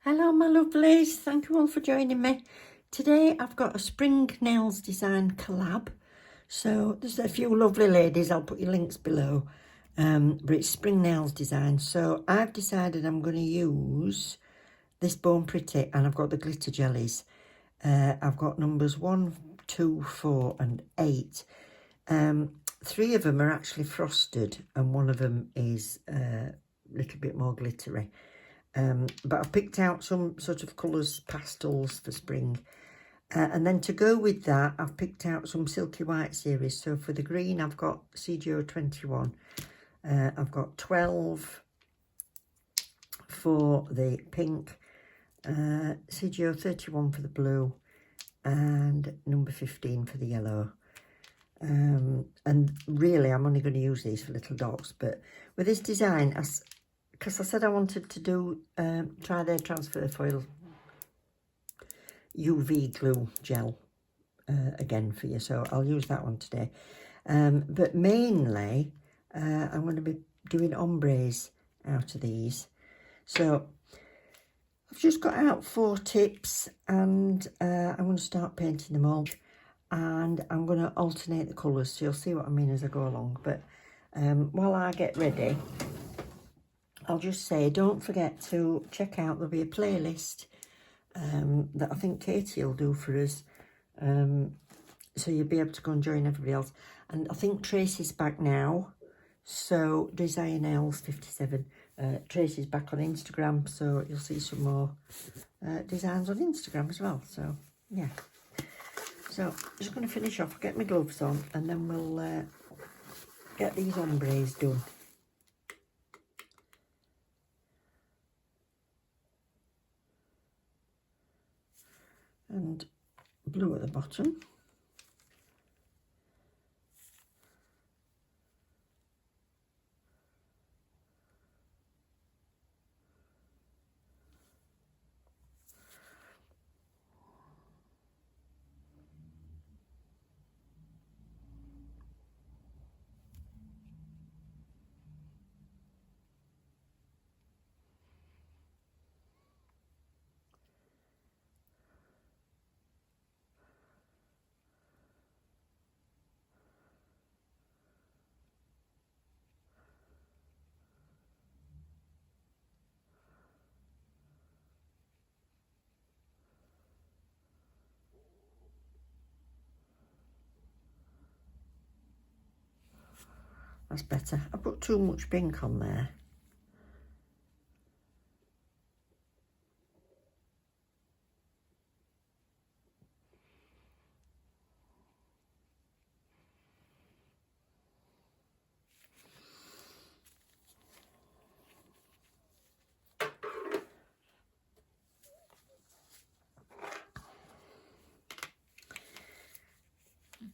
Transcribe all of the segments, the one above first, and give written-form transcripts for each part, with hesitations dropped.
Hello my lovelies, thank you all for joining me. Today I've got a spring nails design collab. So there's a few lovely ladies, I'll put your links below. But it's spring nails design. So I've decided I'm going to use this Bone Pretty and I've got the glitter jellies. I've got numbers 1, 2, 4 and 8. 3 of them are actually frosted and one of them is a little bit more glittery. But I've picked out some sort of colours, pastels for spring. And then to go with that, I've picked out some Silky White series. So for the green, I've got CGO 21. I've got 12 for the pink, CGO 31 for the blue, and number 15 for the yellow. And really, I'm only going to use these for little dots. But with this design, because I said I wanted to do try their transfer foil UV glue gel again for you, so I'll use that one today. But mainly I'm going to be doing ombres out of these. So I've just got out 4 tips and I'm going to start painting them all, and I'm going to alternate the colours, so you'll see what I mean as I go along. But while I get ready, I'll just say, don't forget to check out, there'll be a playlist that I think Katie will do for us. So you'll be able to go and join everybody else. And I think Tracy's back now. So Desire Nails 57. Tracy's back on Instagram, so you'll see some more designs on Instagram as well. So, yeah. So, I'm just going to finish off, get my gloves on, and then we'll get these ombres done. And blue at the bottom. That's better. I put too much pink on there.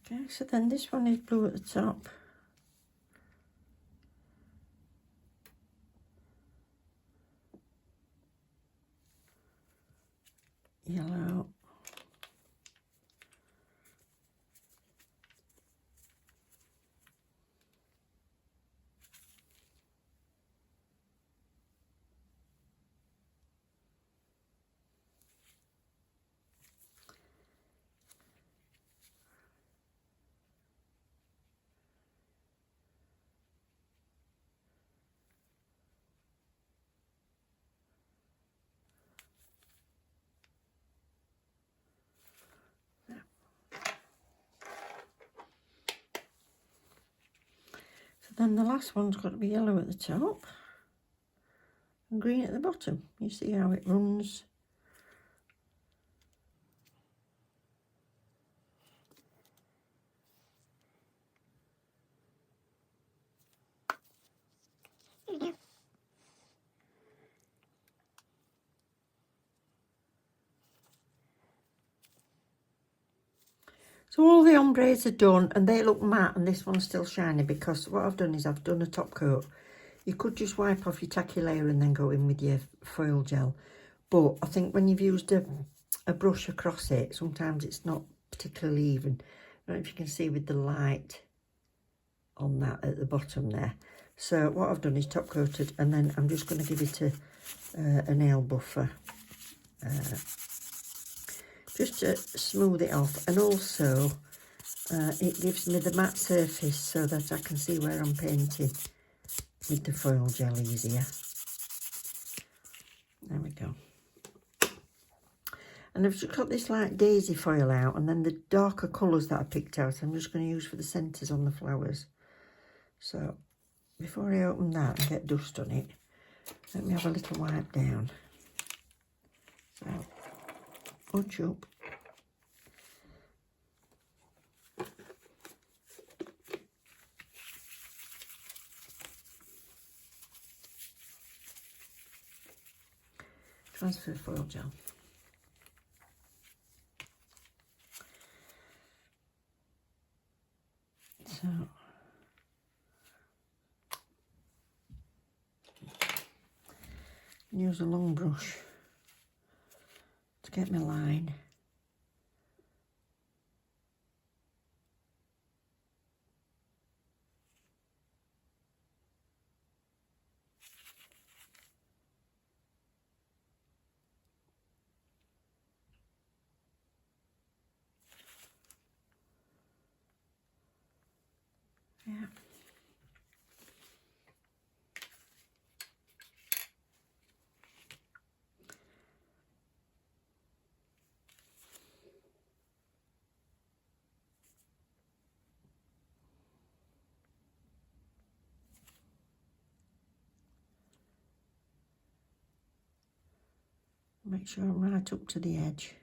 Okay, so then this one is blue at the top. Yellow. Then the last one's got to be yellow at the top and green at the bottom. You see how it runs. So all the ombres are done and they look matte, and this one's still shiny because what I've done is I've done a top coat. You could just wipe off your tacky layer and then go in with your foil gel. But I think when you've used a brush across it, sometimes it's not particularly even. I don't know if you can see with the light on that at the bottom there. So what I've done is top coated, and then I'm just going to give it a nail buffer just to smooth it off, and also it gives me the matte surface so that I can see where I'm painting with the foil gel easier. There we go. And I've just got this like daisy foil out, and then the darker colours that I picked out I'm just going to use for the centres on the flowers. So before I open that and get dust on it, let me have a little wipe down. So, bunch up. Transfer foil gel. So, use a long brush to get my line. Yeah. Make sure I'm right up to the edge.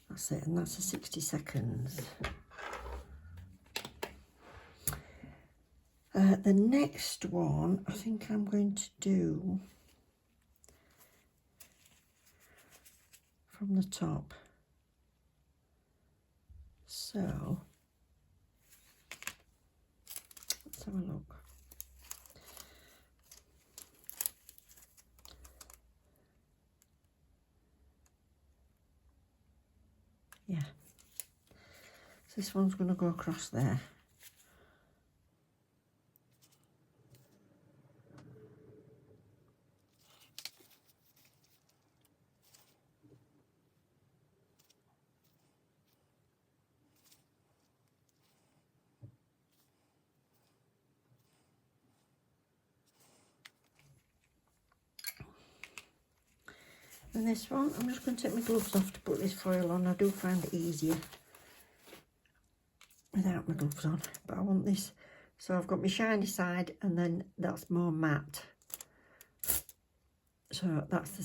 That's it, and that's a 60 seconds. The next one, I think I'm going to do from the top. So, let's have a look. Yeah. So this one's going to go across there. And this one, I'm just going to take my gloves off to put this foil on. I do find it easier without my gloves on, but I want this. So I've got my shiny side, and then that's more matte. So that's the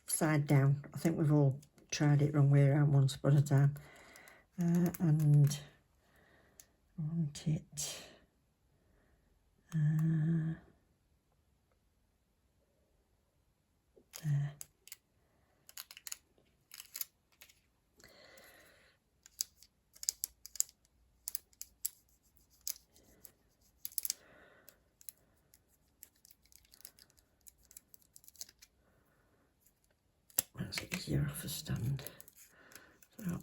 side down. I think we've all tried it wrong way around once upon a time. And I want it there. That's easier off a stand. So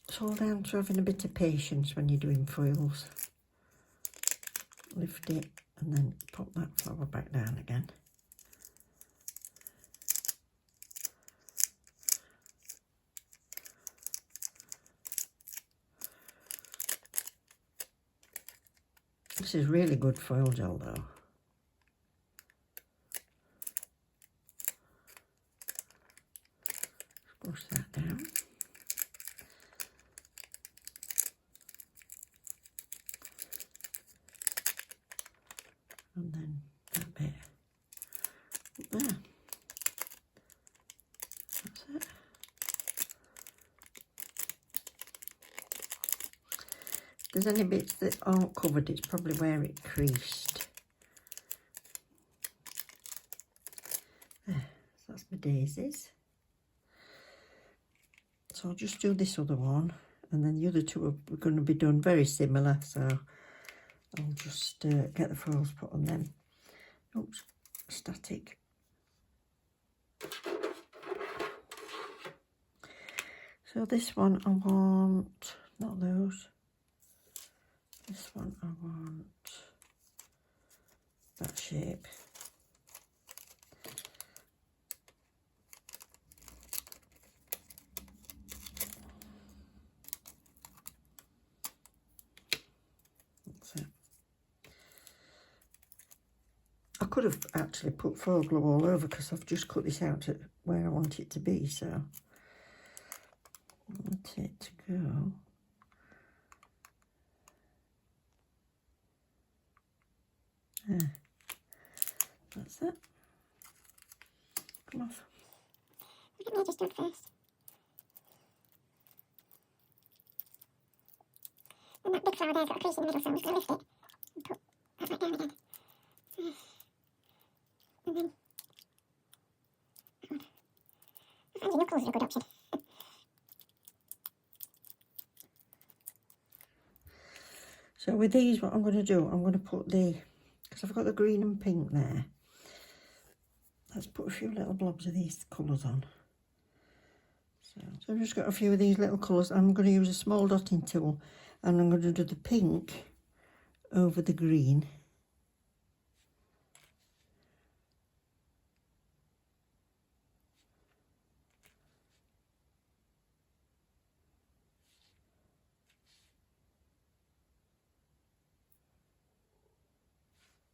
it's all down to having a bit of patience when you're doing foils. Lift it and then pop that flower back down again. This is really good foil gel though. Push that down. And then that bit up there. That's it. If there's any bits that aren't covered, it's probably where it creased. There, so that's my daisies. So I'll just do this other one, and then the other two are going to be done very similar, so I'll just get the foils put on them. Oops, static. So this one I want not those. This one I want that shape. That's it. I could have actually put faux glue all over because I've just cut this out to where I want it to be, so I want it to go. There. That's it. Come off. Let me just do it first. And that big flower there's got a crease in the middle, so I'm just going to lift it and put that back down again. And then, I find your knuckles are a good option. So with these, what I'm going to do, I'm going to put the, because I've got the green and pink there, let's put a few little blobs of these colours on. So I've just got a few of these little colours. I'm going to use a small dotting tool and I'm going to do the pink over the green.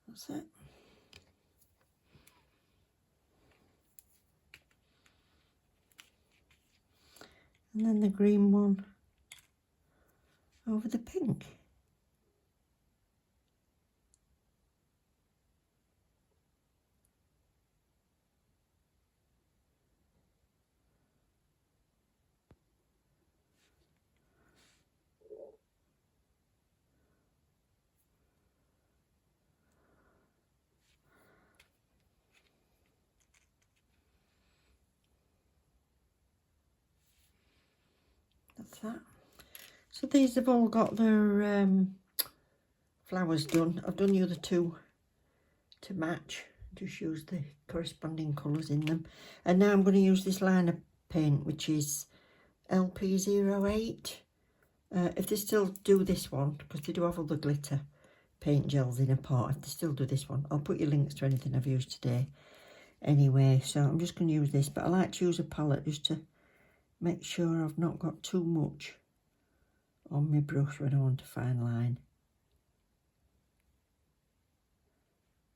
That's it. And then the green one over the pink. That's that. So these have all got their flowers done. I've done the other two to match. Just use the corresponding colours in them. And now I'm going to use this liner paint, which is LP08. If they still do this one, because they do have other glitter paint gels in a pot, if they still do this one, I'll put your links to anything I've used today. Anyway, so I'm just going to use this, but I like to use a palette just to make sure I've not got too much on my brush when I want to fine line.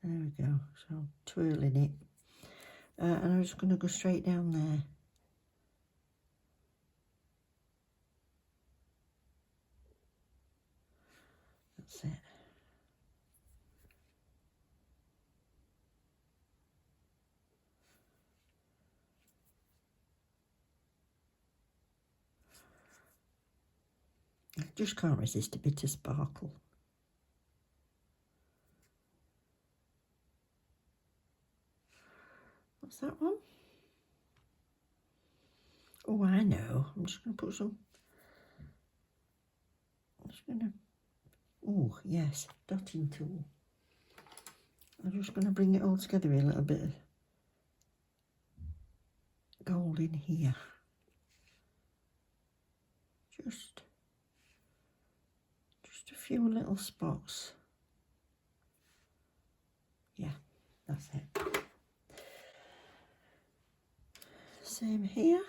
There we go, so I'm twirling it. And I'm just going to go straight down there. That's it. I just can't resist a bit of sparkle. What's that one? Oh, I know. I'm just going to put some. I'm just going to. Oh, yes, dotting tool. I'm just going to bring it all together with a little bit of gold in here. Just a few little spots. Yeah, that's it. Same here.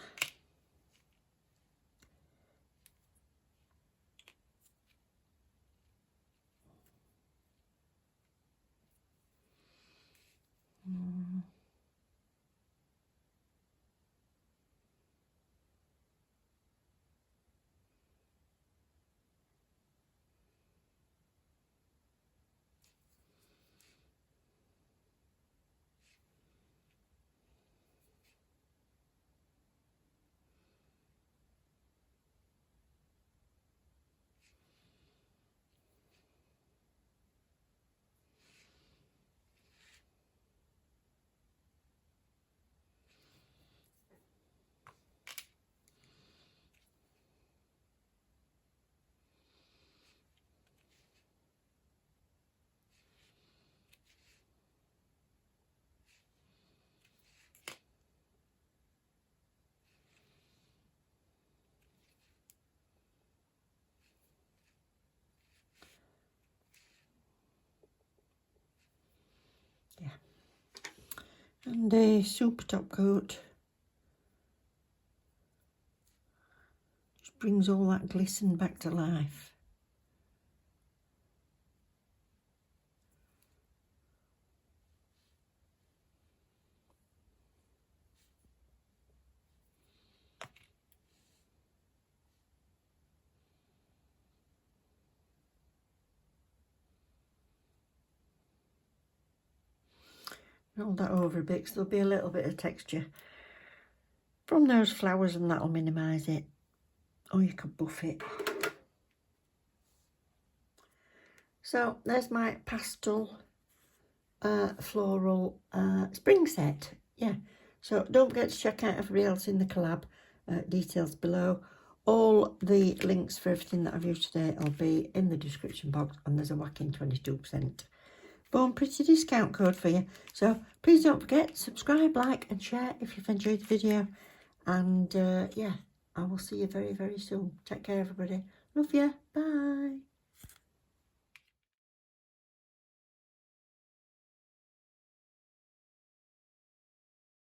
Yeah. And a super top coat. Just brings all that glisten back to life. Roll that over a bit because there'll be a little bit of texture from those flowers and that'll minimise it. Or you could buff it. So there's my pastel floral spring set. Yeah, so don't forget to check out everybody else in the collab. Details below. All the links for everything that I've used today will be in the description box, and there's a whacking 22% Born Pretty discount code for you. So please don't forget, subscribe, like and share if you've enjoyed the video. And yeah, I will see you very, very soon. Take care, everybody. Love you. Bye.